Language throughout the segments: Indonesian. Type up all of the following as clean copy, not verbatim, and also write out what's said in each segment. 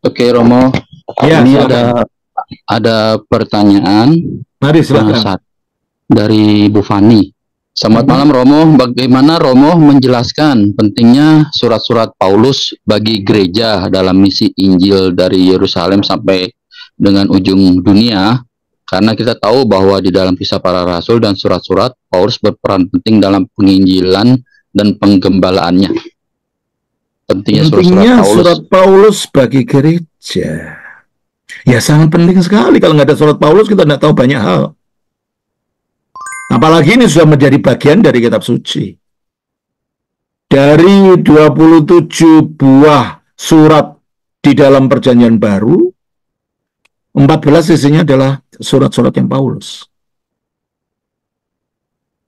Oke, Romo. Ya, Ini silakan. ada pertanyaan Mari silakan. dari Bu Fani. Selamat malam Romo, bagaimana Romo menjelaskan pentingnya surat-surat Paulus bagi gereja dalam misi Injil dari Yerusalem sampai dengan ujung dunia? Karena kita tahu bahwa di dalam kisah para rasul dan surat-surat, Paulus berperan penting dalam penginjilan dan penggembalaannya. Pentingnya surat Paulus bagi gereja. Ya sangat penting sekali. Kalau nggak ada surat Paulus kita nggak tahu banyak hal. Apalagi ini sudah menjadi bagian dari kitab suci. Dari 27 buah surat di dalam perjanjian baru, 14 isinya adalah surat-surat yang Paulus.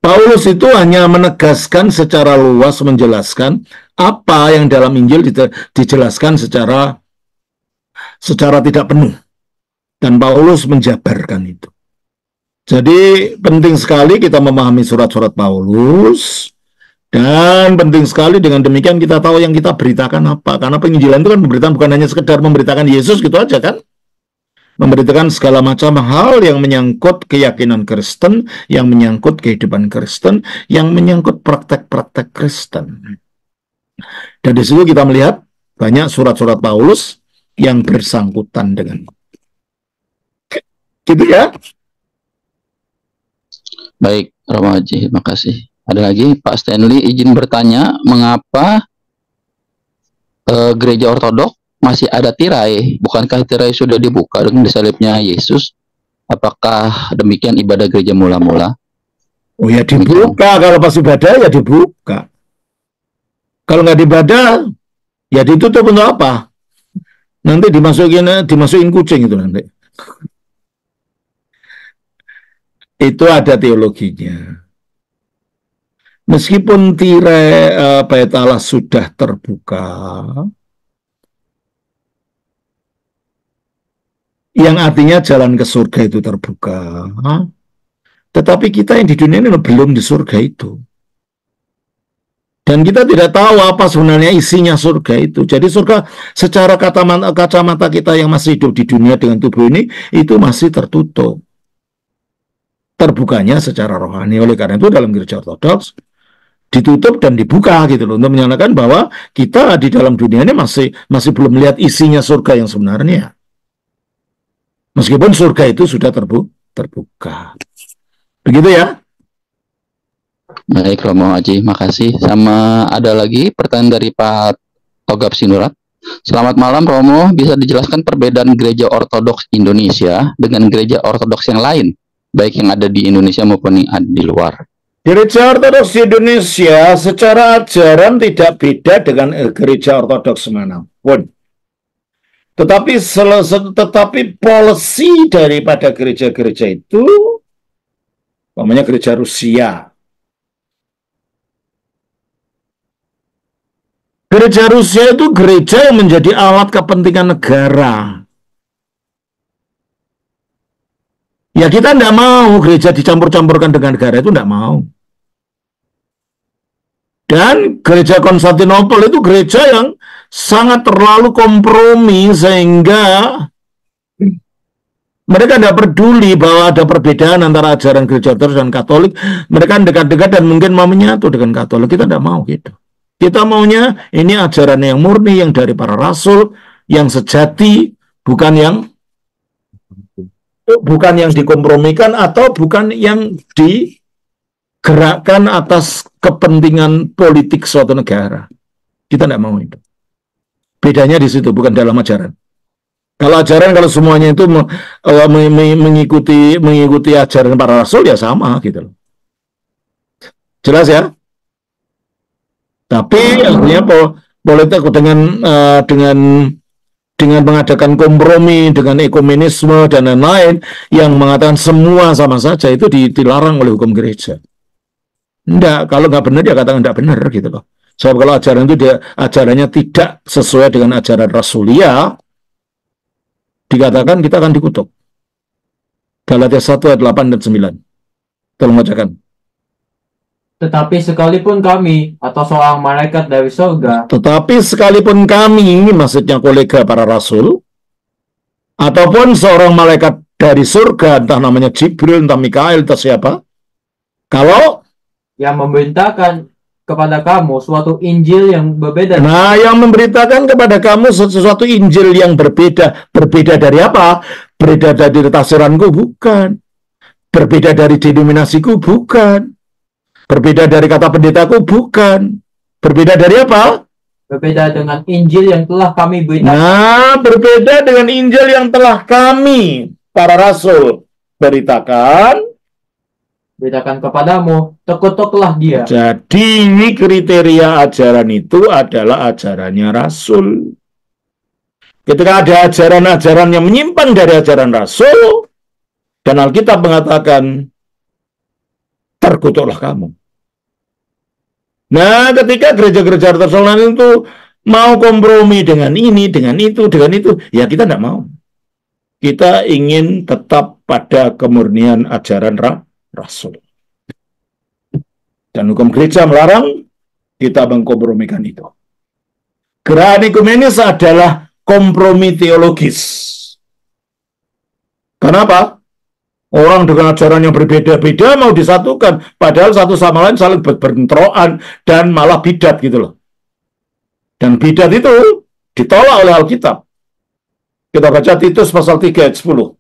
Paulus itu hanya menegaskan secara luas, menjelaskan apa yang dalam Injil dijelaskan secara tidak penuh. Dan Paulus menjabarkan itu. Jadi penting sekali kita memahami surat-surat Paulus, dan penting sekali dengan demikian kita tahu yang kita beritakan apa. Karena penginjilan itu kan pemberitaan bukan hanya sekedar memberitakan Yesus gitu aja kan. Memberitakan segala macam hal yang menyangkut keyakinan Kristen, yang menyangkut kehidupan Kristen, yang menyangkut praktek-praktek Kristen. Dan di situ kita melihat banyak surat-surat Paulus yang bersangkutan dengan gitu ya. Baik, Romo Haji, makasih. Ada lagi Pak Stanley izin bertanya, mengapa gereja ortodok masih ada tirai? Bukankah tirai sudah dibuka dengan disalibnya Yesus? Apakah demikian ibadah gereja mula-mula? Oh ya dibuka, kalau pas ibadah ya dibuka. Kalau nggak ibadah ya ditutup untuk apa? Nanti dimasukin kucing itu nanti. Itu ada teologinya. Meskipun tirai bait Allah sudah terbuka, yang artinya jalan ke surga itu terbuka, tetapi kita yang di dunia ini belum di surga itu. Dan kita tidak tahu apa sebenarnya isinya surga itu. Jadi surga secara kacamata kita yang masih hidup di dunia dengan tubuh ini, itu masih tertutup. Terbukanya secara rohani. Oleh karena itu dalam gereja ortodoks, ditutup dan dibuka gitu loh. Untuk menyatakan bahwa kita di dalam dunia ini masih belum melihat isinya surga yang sebenarnya. Meskipun surga itu sudah terbuka. Begitu ya. Baik Romo Haji, makasih. Sama ada lagi pertanyaan dari Pak Togap Sinurat. Selamat malam Romo, bisa dijelaskan perbedaan gereja ortodoks Indonesia dengan gereja ortodoks yang lain, baik yang ada di Indonesia maupun yang ada di luar? Gereja ortodoks Indonesia secara ajaran tidak beda dengan gereja ortodoks manapun. Tetapi polisi daripada gereja-gereja itu, namanya gereja Rusia. Gereja Rusia itu gereja yang menjadi alat kepentingan negara. Ya kita tidak mau gereja dicampur-campurkan dengan negara, itu tidak mau. Dan gereja Konstantinopel itu gereja yang sangat terlalu kompromi sehingga mereka tidak peduli bahwa ada perbedaan antara ajaran gereja ortodoks dan Katolik. Mereka dekat-dekat dan mungkin mau menyatu dengan Katolik. Kita tidak mau gitu. Kita maunya ini ajaran yang murni, yang dari para rasul, yang sejati, bukan yang dikompromikan atau bukan yang digerakkan atas kepentingan politik suatu negara. Kita tidak mau itu. Bedanya di situ, bukan dalam ajaran. Kalau ajaran, kalau semuanya itu mengikuti ajaran para rasul, ya sama gitu loh. Jelas ya? Tapi artinya politik dengan mengadakan kompromi, dengan ekumenisme dan lain-lain yang mengatakan semua sama saja, itu dilarang oleh hukum gereja. Enggak, kalau nggak benar dia katakan nggak benar gitu loh. Sebab kalau ajaran itu ajarannya tidak sesuai dengan ajaran rasulia, dikatakan kita akan dikutuk. Galatia 1 ayat 8 dan 9. Tolong bacakan. Tetapi sekalipun kami atau seorang malaikat dari surga, Tetapi sekalipun kami, maksudnya kolega para rasul, ataupun seorang malaikat dari surga, entah namanya Jibril, entah Mikail, entah siapa, kalau yang memberitakan kepada kamu suatu Injil yang berbeda, yang memberitakan kepada kamu sesuatu Injil yang berbeda, berbeda dari apa? Berbeda dari tafsiranku, bukan. Berbeda dari denominasiku, bukan. Berbeda dari kata pendetaku, bukan. Berbeda dari apa? berbeda dengan Injil yang telah kami beritakan. Nah, berbeda dengan Injil yang telah kami, para rasul, beritakan Kepadamu, terkutuklah dia. Jadi kriteria ajaran itu adalah ajarannya rasul. Ketika ada ajaran-ajaran yang menyimpang dari ajaran rasul, dan Alkitab mengatakan, terkutuklah kamu. Nah, ketika gereja-gereja tersolan itu mau kompromi dengan ini, dengan itu, ya kita tidak mau. Kita ingin tetap pada kemurnian ajaran rasul. Dan hukum gereja melarang kita mengkompromikan itu. Gerakan ekumenis adalah kompromi teologis. Kenapa? Orang dengan ajaran yang berbeda-beda mau disatukan, padahal satu sama lain saling berbentrokan dan malah bidat gitu loh. Dan bidat itu ditolak oleh Alkitab. Kita baca Titus pasal 3 ayat 10.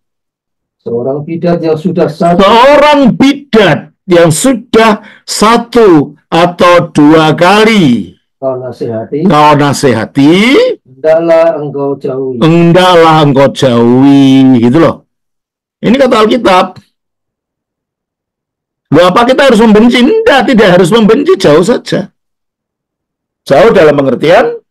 Seorang bidat yang sudah satu. Seorang bidat yang sudah satu atau dua kali Kau nasihati, hendaklah engkau jauhi. Gitu loh. Ini kata Alkitab. Loh, apa kita harus membenci? Tidak harus membenci, jauh saja. Jauh dalam pengertian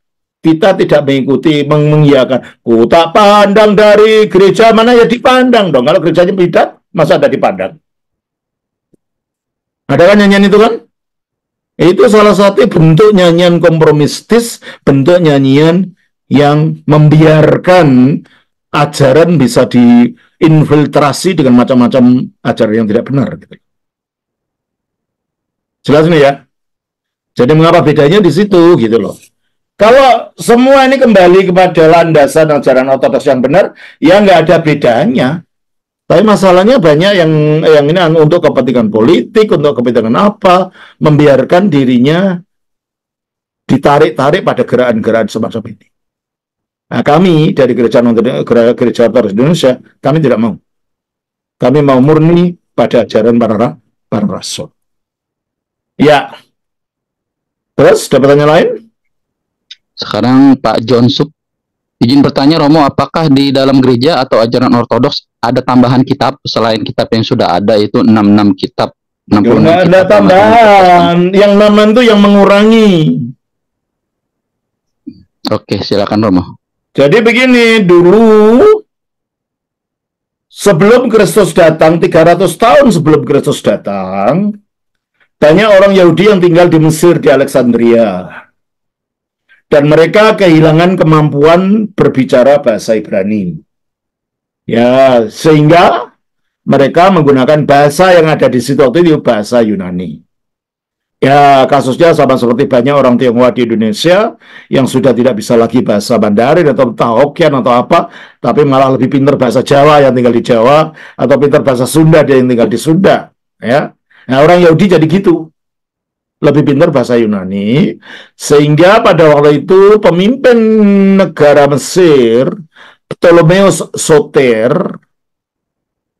kita tidak mengikuti, mengiyakan. Ku tak pandang dari gereja mana, ya dipandang dong. Kalau gerejanya bidat, masa ada dipandang? Ada kan nyanyian itu kan? Itu salah satu bentuk nyanyian kompromistis, bentuk nyanyian yang membiarkan ajaran bisa diinfiltrasi dengan macam-macam ajaran yang tidak benar. Gitu. Jelas nih ya? Jadi mengapa bedanya di situ gitu loh. Kalau semua ini kembali kepada landasan ajaran ortodoks yang benar, ya nggak ada bedanya. Tapi masalahnya banyak yang ini untuk kepentingan politik, untuk kepentingan apa, membiarkan dirinya ditarik-tarik pada gerakan-gerakan semacam ini. Nah, kami dari gereja ortodoks Indonesia, kami tidak mau. Kami mau murni pada ajaran para rasul. Ya. Terus, ada pertanyaan lain? Sekarang Pak John Sup, izin bertanya Romo, apakah di dalam gereja atau ajaran ortodoks ada tambahan kitab selain kitab yang sudah ada, itu 66 kitab? 66 ada kitab tambahan. Yang 6 itu yang mengurangi. Oke, silakan Romo. Jadi begini, dulu sebelum Kristus datang, 300 tahun sebelum Kristus datang, banyak orang Yahudi yang tinggal di Mesir, di Alexandria. Dan mereka kehilangan kemampuan berbicara bahasa Ibrani. Ya, sehingga mereka menggunakan bahasa yang ada di situ waktu itu, bahasa Yunani. Ya, kasusnya sama seperti banyak orang Tionghoa di Indonesia yang sudah tidak bisa lagi bahasa Mandarin atau Hokkien atau apa, tapi malah lebih pintar bahasa Jawa yang tinggal di Jawa, atau pintar bahasa Sunda dia yang tinggal di Sunda. Ya, nah orang Yahudi jadi gitu, lebih pintar bahasa Yunani, sehingga pada waktu itu pemimpin negara Mesir, Ptolemeus Soter,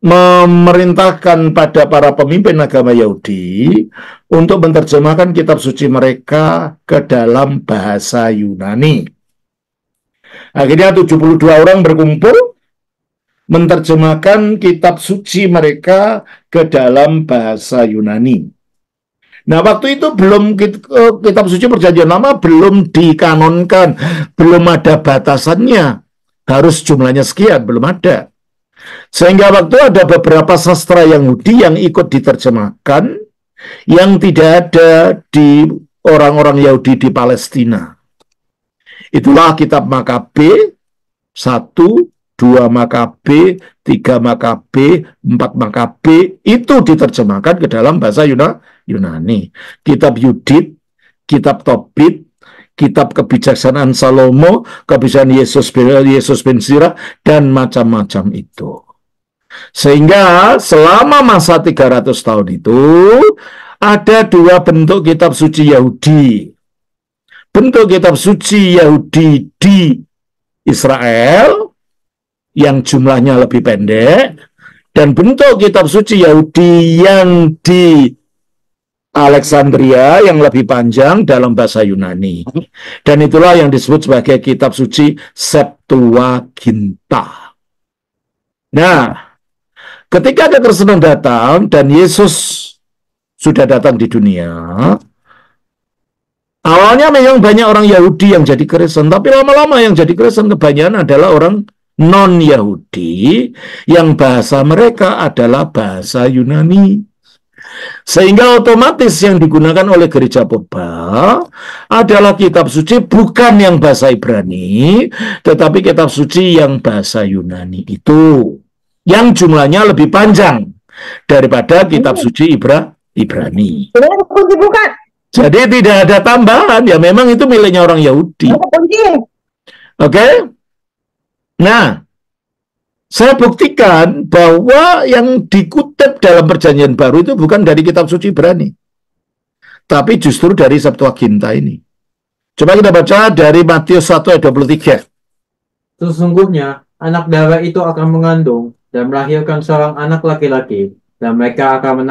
memerintahkan pada para pemimpin agama Yahudi untuk menerjemahkan kitab suci mereka ke dalam bahasa Yunani. Akhirnya 72 orang berkumpul menerjemahkan kitab suci mereka ke dalam bahasa Yunani. Nah, waktu itu belum kitab suci Perjanjian Lama belum dikanonkan, belum ada batasannya. Harus jumlahnya sekian, belum ada. Sehingga waktu ada beberapa sastra Yahudi yang ikut diterjemahkan yang tidak ada di orang-orang Yahudi di Palestina. Itulah kitab Makabe 1, 2 Makabe, 3 Makabe, 4 Makabe, itu diterjemahkan ke dalam bahasa Yunani. Kitab Yudit, kitab Tobit, kitab kebijaksanaan Salomo, kebijaksanaan Yesus bin Sirah, dan macam-macam itu. Sehingga selama masa 300 tahun itu, ada dua bentuk kitab suci Yahudi. Bentuk kitab suci Yahudi di Israel, yang jumlahnya lebih pendek, dan bentuk kitab suci Yahudi yang di Alexandria yang lebih panjang dalam bahasa Yunani. Dan itulah yang disebut sebagai kitab suci Septuaginta. Nah, ketika kekristenan datang dan Yesus sudah datang di dunia, awalnya memang banyak orang Yahudi yang jadi Kristen, tapi lama-lama yang jadi Kristen kebanyakan adalah orang non-Yahudi yang bahasa mereka adalah bahasa Yunani. Sehingga otomatis yang digunakan oleh gereja Purba adalah kitab suci bukan yang bahasa Ibrani, tetapi kitab suci yang bahasa Yunani itu, yang jumlahnya lebih panjang daripada kitab suci Ibrani. Jadi tidak ada tambahan, ya memang itu miliknya orang Yahudi. Oke? Nah, saya buktikan bahwa yang dikutip dalam Perjanjian Baru itu bukan dari kitab suci Ibrani, tapi justru dari Septuaginta ini. Coba kita baca dari Matius 1 ayat 23. Sesungguhnya anak darah itu akan mengandung dan melahirkan seorang anak laki-laki, dan mereka akan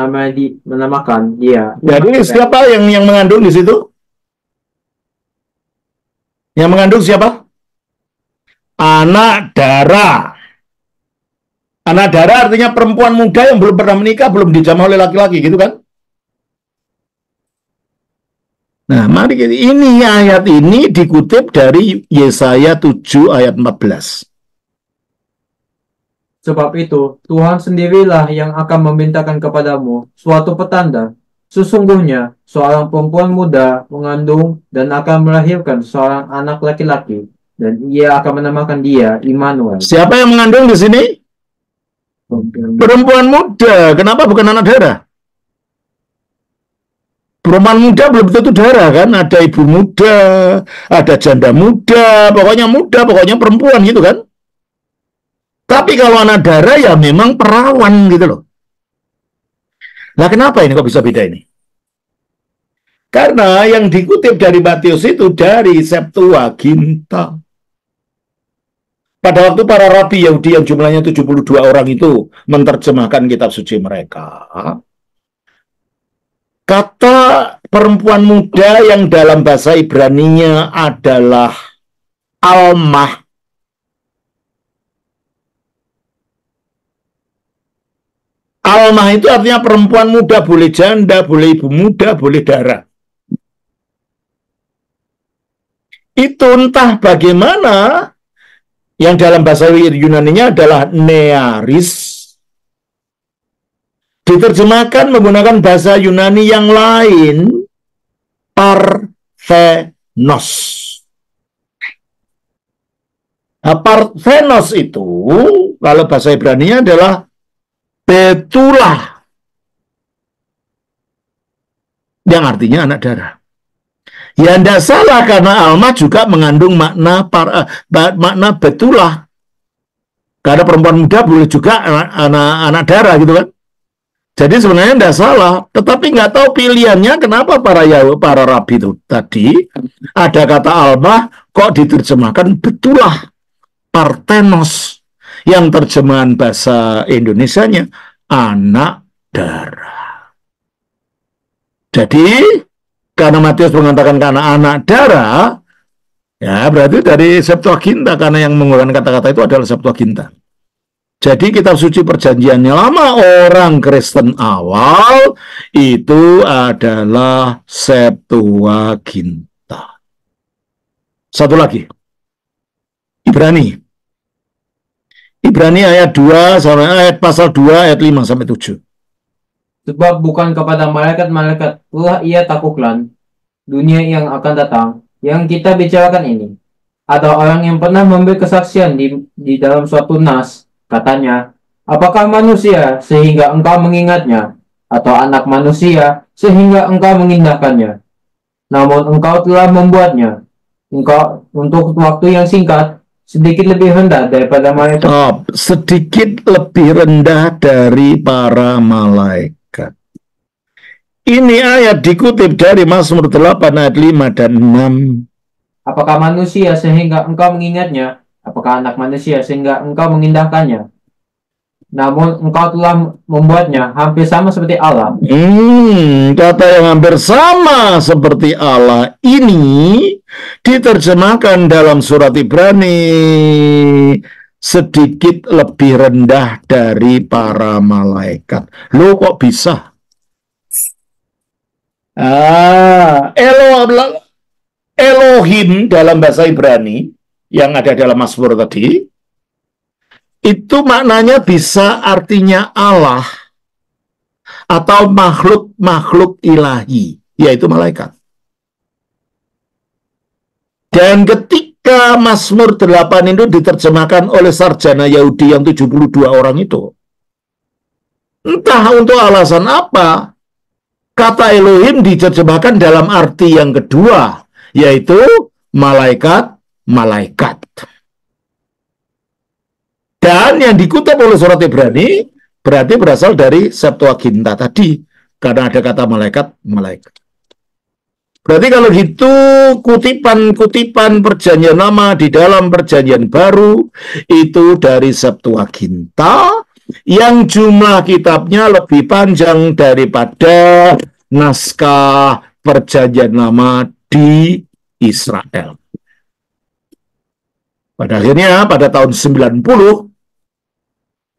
menamakan dia. Jadi siapa yang mengandung di situ? Yang mengandung siapa? Anak darah. Anak darah artinya perempuan muda yang belum pernah menikah, belum dijamah oleh laki-laki, gitu kan? Nah, mari ini ayat ini dikutip dari Yesaya 7 ayat 14. Sebab itu, Tuhan sendirilah yang akan memintakan kepadamu suatu petanda. Sesungguhnya, seorang perempuan muda mengandung dan akan melahirkan seorang anak laki-laki, dan ia akan menamakan dia Immanuel. Siapa yang mengandung di sini? Perempuan muda. Kenapa bukan anak darah? Perempuan muda belum tentu darah kan? Ada ibu muda, ada janda muda, pokoknya perempuan gitu kan? Tapi kalau anak darah ya memang perawan gitu loh. Nah, kenapa ini kok bisa beda ini? Karena yang dikutip dari Matius itu dari Septuaginta. Pada waktu para rabi Yahudi yang jumlahnya 72 orang itu menerjemahkan kitab suci mereka, kata perempuan muda yang dalam bahasa Ibraninya adalah almah. Almah itu artinya perempuan muda, boleh janda, boleh ibu muda, boleh darah. Itu entah bagaimana, yang dalam bahasa Yunaninya adalah nearis, diterjemahkan menggunakan bahasa Yunani yang lain, parthenos. Nah, parthenos itu, kalau bahasa Ibraninya adalah betulah, yang artinya anak darah. Ya tidak salah karena alma juga mengandung makna betulah. Karena perempuan muda boleh juga anak darah gitu kan. Jadi sebenarnya tidak salah, tetapi nggak tahu pilihannya kenapa para rabi itu tadi ada kata alma kok diterjemahkan betulah, parthenos, yang terjemahan bahasa Indonesianya anak darah. Jadi karena Matius mengatakan karena anak darah, ya berarti dari Septuaginta, karena yang menggunakan kata-kata itu adalah Septuaginta. Jadi kitab suci Perjanjian Lama orang Kristen awal itu adalah Septuaginta. Satu lagi, Ibrani. Ibrani ayat 2 sampai ayat pasal 2 ayat 5 sampai 7. Sebab bukan kepada malaikat-malaikat telah ia taklukkan dunia yang akan datang, yang kita bicarakan ini. Ada orang yang pernah memberi kesaksian di dalam suatu nas, katanya, apakah manusia sehingga engkau mengingatnya, atau anak manusia sehingga engkau mengindahkannya. Namun engkau telah membuatnya. Engkau untuk waktu yang singkat, sedikit lebih rendah daripada malaikat. Sedikit lebih rendah dari para malaikat. Ini ayat dikutip dari Mazmur 8 ayat 5 dan 6. Apakah manusia sehingga engkau mengingatnya? Apakah anak manusia sehingga engkau mengindahkannya? Namun engkau telah membuatnya hampir sama seperti Allah. Kata yang hampir sama seperti Allah ini diterjemahkan dalam surat Ibrani, sedikit lebih rendah dari para malaikat. Loh, kok bisa? Elohim dalam bahasa Ibrani yang ada dalam Mazmur tadi, itu maknanya bisa artinya Allah atau makhluk-makhluk ilahi, yaitu malaikat. Dan ketika Mazmur 8 itu diterjemahkan oleh sarjana Yahudi yang 72 orang itu, entah untuk alasan apa, kata Elohim diterjemahkan dalam arti yang kedua, yaitu malaikat-malaikat. Dan yang dikutip oleh surat Ibrani berarti berasal dari Septuaginta tadi, karena ada kata malaikat-malaikat. Berarti kalau gitu kutipan-kutipan perjanjian lama di dalam perjanjian baru itu dari Septuaginta yang jumlah kitabnya lebih panjang daripada naskah perjanjian lama di Israel. Pada akhirnya pada tahun 90,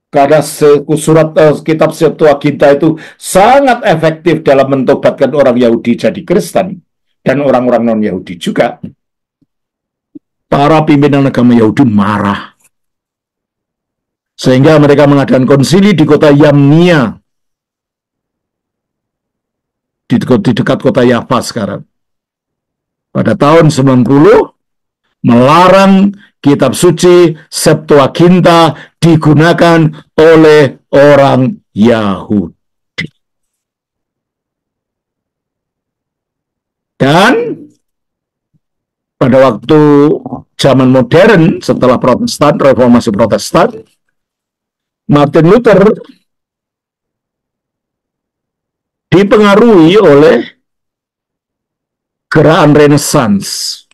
karena surat kitab Septuaginta itu sangat efektif dalam mentobatkan orang Yahudi jadi Kristen dan orang-orang non-Yahudi juga, para pimpinan agama Yahudi marah. Sehingga mereka mengadakan konsili di kota Yamnia, di dekat kota Yafa sekarang. Pada tahun 90, melarang kitab suci Septuaginta digunakan oleh orang Yahudi. Dan pada waktu zaman modern, setelah Protestan, reformasi Protestan, Martin Luther dipengaruhi oleh gerakan Renaissance,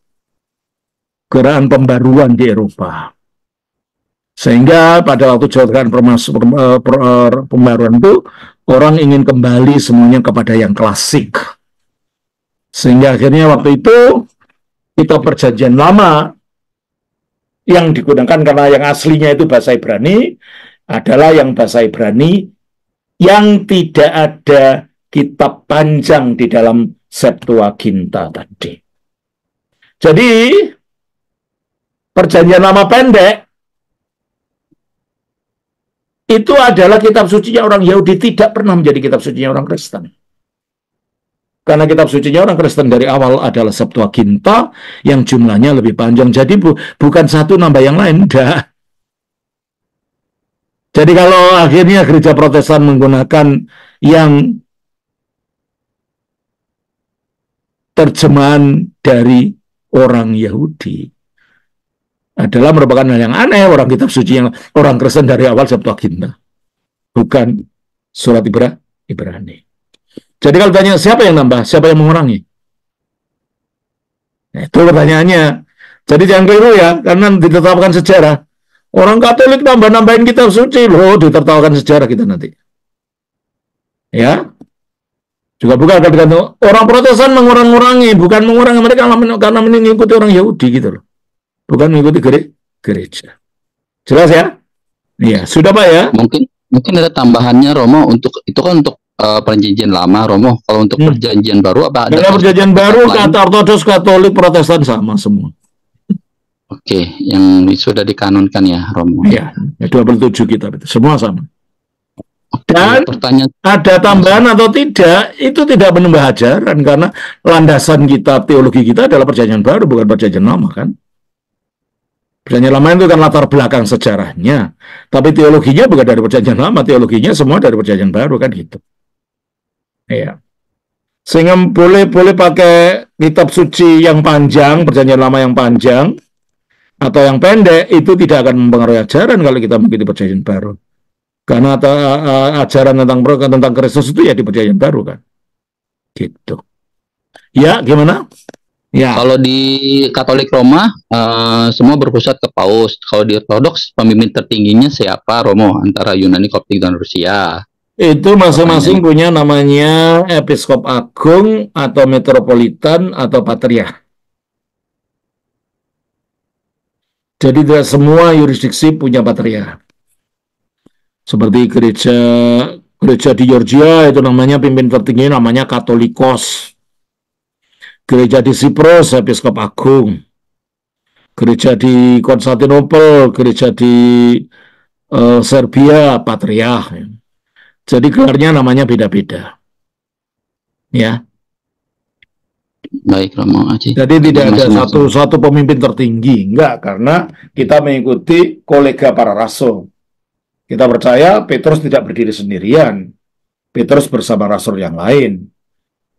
gerakan pembaruan di Eropa. Sehingga pada waktu gerakan pembaruan itu, orang ingin kembali semuanya kepada yang klasik. Sehingga akhirnya waktu itu, kitab perjanjian lama yang digunakan karena yang aslinya itu bahasa Ibrani, adalah yang bahasa Ibrani yang tidak ada kitab panjang di dalam Septuaginta tadi. Jadi, perjanjian lama pendek itu adalah kitab sucinya orang Yahudi, tidak pernah menjadi kitab sucinya orang Kristen. Karena kitab sucinya orang Kristen dari awal adalah Septuaginta yang jumlahnya lebih panjang. Jadi bukan satu nambah yang lain, enggak. Jadi kalau akhirnya gereja Protestan menggunakan yang terjemahan dari orang Yahudi, adalah merupakan hal yang aneh. Orang kitab suci yang orang Kristen dari awal Septuaginta, bukan surat Ibrani. Jadi kalau tanya siapa yang nambah, siapa yang mengurangi? Nah, itu pertanyaannya. Jadi jangan keliru ya, karena ditetapkan sejarah. Orang Katolik nambah-nambahin kitab suci, loh, ditertawakan sejarah kita nanti. Ya, juga bukan tergantung. Orang Protestan mengurangi, bukan mengurangi mereka karena mengikuti orang Yahudi gitu loh. Bukan mengikuti gereja. Jelas ya? Iya, sudah Pak ya? Mungkin ada tambahannya Romo, untuk itu kan untuk perjanjian lama Romo. Kalau untuk perjanjian baru apa ada? Dalam perjanjian baru kata Ortodoks, Katolik, Protestan sama semua. Oke, yang sudah dikanonkan ya Romo. Iya, 27 kitab itu semua sama. Dan pertanyaan, ada tambahan atau tidak, itu tidak menambah ajaran, karena landasan kita, teologi kita adalah perjanjian baru, bukan perjanjian lama kan. Perjanjian lama itu kan latar belakang sejarahnya, tapi teologinya bukan dari perjanjian lama, teologinya semua dari perjanjian baru kan gitu. Iya. Sehingga boleh pakai kitab suci yang panjang, perjanjian lama yang panjang, atau yang pendek, itu tidak akan mempengaruhi ajaran kalau kita mengikuti perjanjian baru. Karena ajaran tentang Kristus itu ya di perjanjian baru kan. Gitu. Ya, gimana? Ya. Kalau di Katolik Roma semua berpusat ke Paus. Kalau di Ortodoks pemimpin tertingginya siapa, Romo? Antara Yunani, Koptik, dan Rusia. Itu masing-masing punya namanya episkop agung atau metropolitan atau patriark. Jadi tidak semua yurisdiksi punya patriark. Seperti gereja di Georgia itu namanya pimpin tertinggi namanya Katolikos. Gereja di Siprus episkop agung. Gereja di Konstantinopel, gereja di Serbia patriark. Jadi gelarnya namanya beda-beda. Ya. Baik, Romo Aji. Jadi tidak ada satu pemimpin tertinggi, enggak, karena kita mengikuti kolega para rasul. Kita percaya Petrus tidak berdiri sendirian. Petrus bersama rasul yang lain.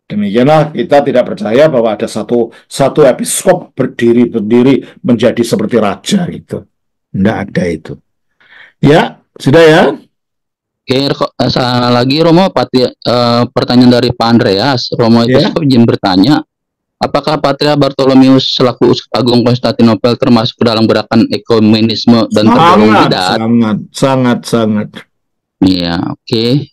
Demikianlah kita tidak percaya bahwa ada satu episkop berdiri menjadi seperti raja gitu. Enggak ada itu. Ya, sudah ya. Oke, lagi Romo, pertanyaan dari Pak Andreas. Romo Episkop izin bertanya, apakah Patriark Bartolomeus selaku Uskup Agung Konstantinopel termasuk dalam gerakan ekumenisme dan tergolong tidak? Sangat. Iya, oke.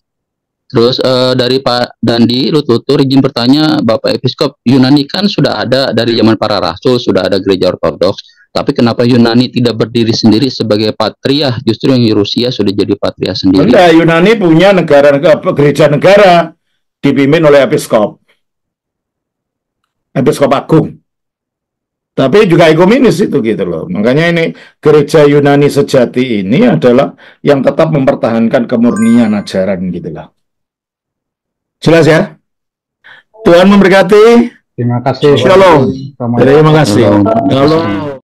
Terus dari Pak Dandi Lututur izin bertanya, Bapak Episkop, Yunani kan sudah ada dari zaman para rasul, sudah ada gereja Ortodoks. Tapi kenapa Yunani tidak berdiri sendiri sebagai patriark? Justru yang Rusia sudah jadi patriark sendiri. Enggak, Yunani punya gereja negara dipimpin oleh episkop agung. Tapi juga ekumenis itu gitu loh. Makanya ini gereja Yunani sejati ini adalah yang tetap mempertahankan kemurnian ajaran gitu loh. Jelas ya? Tuhan memberkati. Terima kasih. Shalom. Terima kasih. Shalom.